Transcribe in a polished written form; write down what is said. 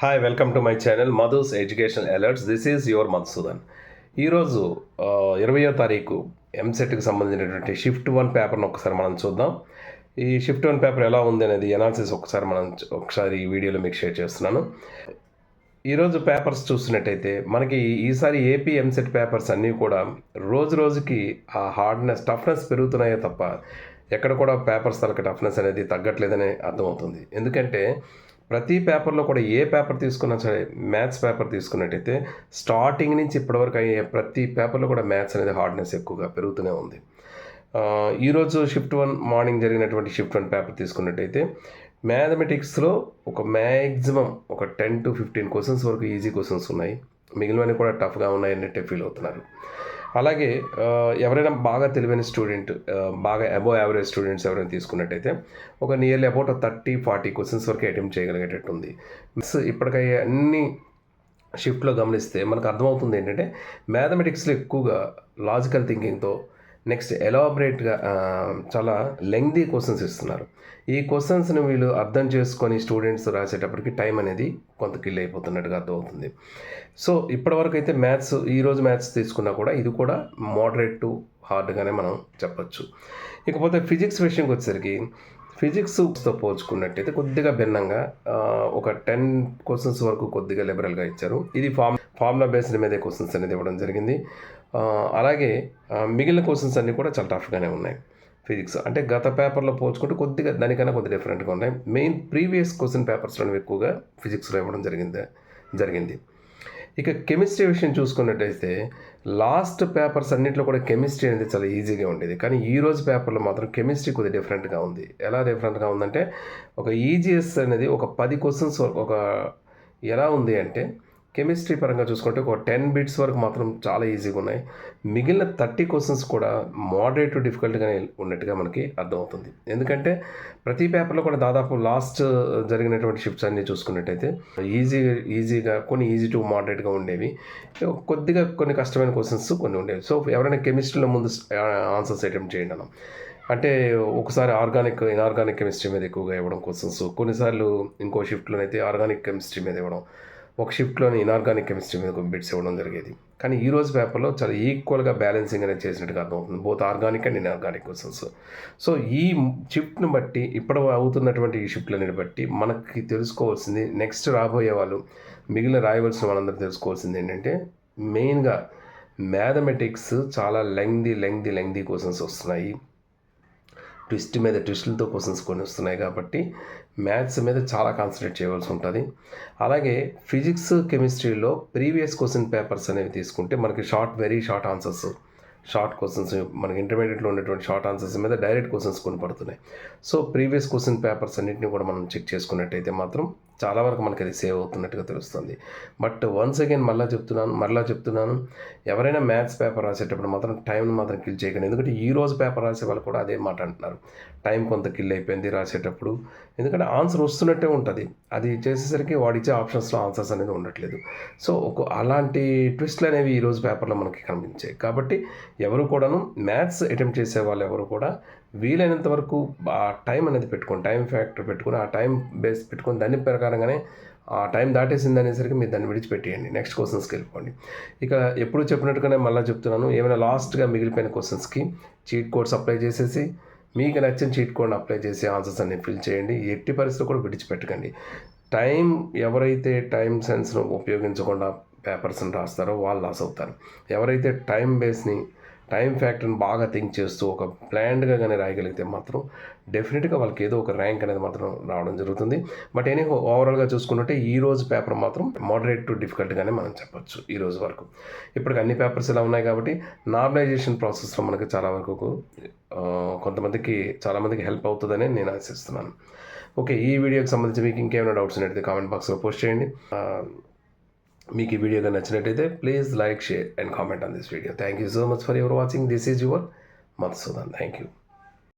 Hi welcome to my channel Madhu's education alerts. This is your Madhusudan. ఈరోజు 20వ తారీఖు ఎంసెట్కి సంబంధించినటువంటి shift 1 పేపర్ను ఒకసారి మనం చూద్దాం. ఈ షిఫ్ట్ 1 పేపర్ ఎలా ఉంది అనేది అనాలిసిస్ ఒకసారి ఈ వీడియోలో మీకు షేర్ చేస్తున్నాను. ఈరోజు పేపర్స్ చూస్తున్నట్టయితే మనకి ఈసారి ఏపీ ఎంసెట్ పేపర్స్ అన్నీ కూడా రోజు రోజుకి ఆ టఫ్నెస్ పెరుగుతున్నాయే తప్ప ఎక్కడ కూడా పేపర్స్ తలక టఫ్నెస్ అనేది తగ్గట్లేదని అర్థమవుతుంది. ఎందుకంటే ప్రతి పేపర్లో కూడా ఏ పేపర్ తీసుకున్నా సరే, మ్యాథ్స్ పేపర్ తీసుకున్నట్టయితే స్టార్టింగ్ నుంచి ఇప్పటివరకు అయ్యే ప్రతి పేపర్లో కూడా మ్యాథ్స్ అనేది హార్డ్నెస్ ఎక్కువగా పెరుగుతూనే ఉంది. ఈరోజు షిఫ్ట్ 1 మార్నింగ్ జరిగినటువంటి షిఫ్ట్ 1 పేపర్ తీసుకున్నట్టయితే మ్యాథమెటిక్స్లో ఒక మ్యాక్సిమం ఒక 10 to 15 క్వశ్చన్స్ వరకు ఈజీ క్వశ్చన్స్ ఉన్నాయి. మిగిలినవన్నీ కూడా టఫ్గా ఉన్నాయి అన్నట్టే ఫీల్ అవుతున్నారు. అలాగే ఎవరైనా బాగా తెలివైన స్టూడెంట్, బాగా అబోవ్ యావరేజ్ స్టూడెంట్స్ ఎవరైనా తీసుకున్నట్టయితే ఒక నియర్లీ అబౌట్ 30-40 క్వశ్చన్స్ వరకు అటెంప్ట్ చేయగలిగేటట్టు ఉంది. ఇప్పటికయ్యే అన్ని షిఫ్ట్లో గమనిస్తే మనకు అర్థమవుతుంది ఏంటంటే మ్యాథమెటిక్స్లో ఎక్కువగా లాజికల్ థింకింగ్తో నెక్స్ట్ ఎలాబరేట్గా చాలా లెంగ్దీ క్వశ్చన్స్ ఇస్తున్నారు. ఈ క్వశ్చన్స్ని వీళ్ళు అర్థం చేసుకొని స్టూడెంట్స్ రాసేటప్పటికి టైం అనేది కొంత కిల్ అయిపోతున్నట్టుగా అర్థమవుతుంది. సో ఇప్పటివరకు అయితే ఈరోజు మ్యాథ్స్ తీసుకున్నా కూడా ఇది కూడా మోడరేట్ టు హార్డ్గానే మనం చెప్పచ్చు. ఇకపోతే ఫిజిక్స్ విషయంకి వచ్చేసరికి ఫిజిక్స్తో పోల్చుకున్నట్టయితే కొద్దిగా భిన్నంగా ఒక 10 క్వశ్చన్స్ వరకు కొద్దిగా లిబరల్గా ఇచ్చారు. ఇది ఫార్ములా బేస్డ్ మీదే క్వశ్చన్స్ అనేది ఇవ్వడం జరిగింది. అలాగే మిగిలిన క్వశ్చన్స్ అన్నీ కూడా చాలా టఫ్గానే ఉన్నాయి. ఫిజిక్స్ అంటే గత పేపర్లో పోల్చుకుంటే కొద్దిగా దానికన్నా కొద్దిగా డిఫరెంట్గా ఉన్నాయి. మెయిన్ ప్రీవియస్ క్వశ్చన్ పేపర్స్లో ఎక్కువగా ఫిజిక్స్లో ఇవ్వడం జరిగింది. ఇక కెమిస్ట్రీ విషయం చూసుకున్నట్టయితే లాస్ట్ పేపర్స్ అన్నింటిలో కూడా కెమిస్ట్రీ అనేది చాలా ఈజీగా ఉండేది. కానీ ఈరోజు పేపర్లో మాత్రం కెమిస్ట్రీ కొద్దిగా డిఫరెంట్గా ఉంది. ఎలా డిఫరెంట్గా ఉందంటే ఒక ఈజీఎస్ అనేది ఒక 10 క్వశ్చన్స్ ఎలా ఉంది అంటే కెమిస్ట్రీ పరంగా చూసుకుంటే ఒక 10 బిట్స్ వరకు మాత్రం చాలా ఈజీగా ఉన్నాయి. మిగిలిన 30 క్వశ్చన్స్ కూడా మోడరేట్ డిఫికల్ట్గానే ఉన్నట్టుగా మనకి అర్థమవుతుంది. ఎందుకంటే ప్రతి పేపర్లో కూడా దాదాపు లాస్ట్ జరిగినటువంటి షిఫ్ట్స్ అన్నీ చూసుకున్నట్టయితే ఈజీగా కొన్ని ఈజీ టు మోడరేట్గా ఉండేవి. కొద్దిగా కొన్ని కష్టమైన క్వశ్చన్స్ కొన్ని ఉండేవి. సో ఎవరైనా కెమిస్ట్రీలో ముందు ఆన్సర్స్ అటెంప్ట్ చేయండి అన్నాం. అంటే ఒకసారి ఇనార్గానిక్ కెమిస్ట్రీ మీద ఎక్కువగా ఇవ్వడం క్వశ్చన్స్, కొన్నిసార్లు ఇంకో షిఫ్ట్లోనైతే ఆర్గానిక్ కెమిస్ట్రీ మీద ఇవ్వడం, ఒక షిఫ్ట్లోని ఇనార్గానిక్ కెమిస్ట్రీ మీద బిట్స్ ఇవ్వడం జరిగేది. కానీ ఈరోజు పేపర్లో చాలా ఈక్వల్గా బ్యాలెన్సింగ్ అనేది చేసినట్టుగా అర్థమవుతుంది, both organic and inorganic questions. So ఈ షిఫ్ట్ని బట్టి ఇప్పుడు అవుతున్నటువంటి ఈ షిఫ్ట్లని బట్టి మనకి తెలుసుకోవాల్సింది, నెక్స్ట్ రాబోయే వాళ్ళు మిగిలిన రాయవలసిన వాళ్ళందరూ తెలుసుకోవాల్సింది ఏంటంటే మెయిన్గా మ్యాథమెటిక్స్ చాలా లెంగ్దీ క్వశ్చన్స్ వస్తున్నాయి. ట్విస్టులతో క్వశ్చన్స్ కొన్ని వస్తున్నాయి కాబట్టి మ్యాథ్స్ మీద చాలా కాన్సన్ట్రేట్ చేయవలసి ఉంటుంది. అలాగే ఫిజిక్స్, కెమిస్ట్రీలో ప్రీవియస్ క్వశ్చన్ పేపర్స్ అనేవి తీసుకుంటే మనకి very short answers, short questions, మనకి ఇంటర్మీడియట్లో ఉన్నటువంటి షార్ట్ ఆన్సర్స్ మీద డైరెక్ట్ క్వశ్చన్స్ కొన్ని పడుతున్నాయి. సో ప్రీవియస్ క్వశ్చన్ పేపర్స్ అన్నింటినీ కూడా మనం చెక్ చేసుకున్నట్టయితే మాత్రం చాలా వరకు మనకి అది సేవ్ అవుతున్నట్టుగా తెలుస్తుంది. బట్ వన్స్ అగైన్ మరలా చెప్తున్నాను, ఎవరైనా మ్యాథ్స్ పేపర్ రాసేటప్పుడు మాత్రం టైంని మాత్రం కిల్ చేయకండి. ఎందుకంటే ఈరోజు పేపర్ రాసే వాళ్ళు కూడా అదే మాట అంటున్నారు, టైం కొంత కిల్ అయిపోయింది రాసేటప్పుడు. ఎందుకంటే ఆన్సర్ వస్తున్నట్టే ఉంటుంది, అది చేసేసరికి వాడిచ్చే ఆప్షన్స్లో ఆన్సర్స్ అనేది ఉండట్లేదు. సో అలాంటి ట్విస్ట్లు అనేవి ఈరోజు పేపర్లో మనకి కనిపించాయి. కాబట్టి ఎవరు కూడాను మ్యాథ్స్ అటెంప్ట్ చేసే వాళ్ళు ఎవరు కూడా వీలైనంత వరకు ఆ టైం అనేది పెట్టుకొని, టైం ఫ్యాక్టర్ పెట్టుకొని, ఆ టైం బేస్ పెట్టుకొని దాని ప్రకారంగానే ఆ టైం దాటేసింది అనేసరికి మీరు దాన్ని విడిచిపెట్టేయండి, నెక్స్ట్ క్వశ్చన్స్కి వెళ్ళిపోండి. ఇక ఎప్పుడు చెప్పినట్టుగానే మళ్ళీ చెప్తున్నాను, ఏమైనా లాస్ట్గా మిగిలిపోయిన క్వశ్చన్స్కి చీట్ కోడ్స్ అప్లై చేసేసి మీకు నచ్చిన చీట్ కోడ్ని అప్లై చేసి ఆన్సర్స్ అన్ని ఫిల్ చేయండి. ఎట్టి పరిస్థితుల్లో కూడా విడిచిపెట్టకండి. ఎవరైతే టైం సెన్స్ను ఉపయోగించకుండా పేపర్స్ని రాస్తారో వాళ్ళు లాస్ అవుతారు. ఎవరైతే టైం ఫ్యాక్టర్ని బాగా థింక్ చేస్తూ ఒక ప్లాన్డ్గా కానీ రాయగలిగితే మాత్రం డెఫినెట్గా వాళ్ళకి ఏదో ఒక ర్యాంక్ అనేది మాత్రం రావడం జరుగుతుంది. బట్ ఓవరాల్గా చూసుకుంటే ఈరోజు పేపర్ మాత్రం మోడరేట్ టు డిఫికల్ట్గానే మనం చెప్పచ్చు ఈరోజు వరకు. ఇప్పటికి అన్ని పేపర్స్ ఇలా ఉన్నాయి కాబట్టి నార్మలైజేషన్ ప్రాసెస్లో మనకి చాలామందికి హెల్ప్ అవుతుందని నేను ఆశిస్తున్నాను. ఓకే, ఈ వీడియోకి సంబంధించి మీకు ఇంకేమైనా డౌట్స్ ఉన్నట్టయితే కామెంట్ బాక్స్లో పోస్ట్ చేయండి. మీకు ఈ వీడియో నచ్చినట్టయితే please like, share and comment on this video. Thank you so much for your watching. This is your Madhusudan. Thank you.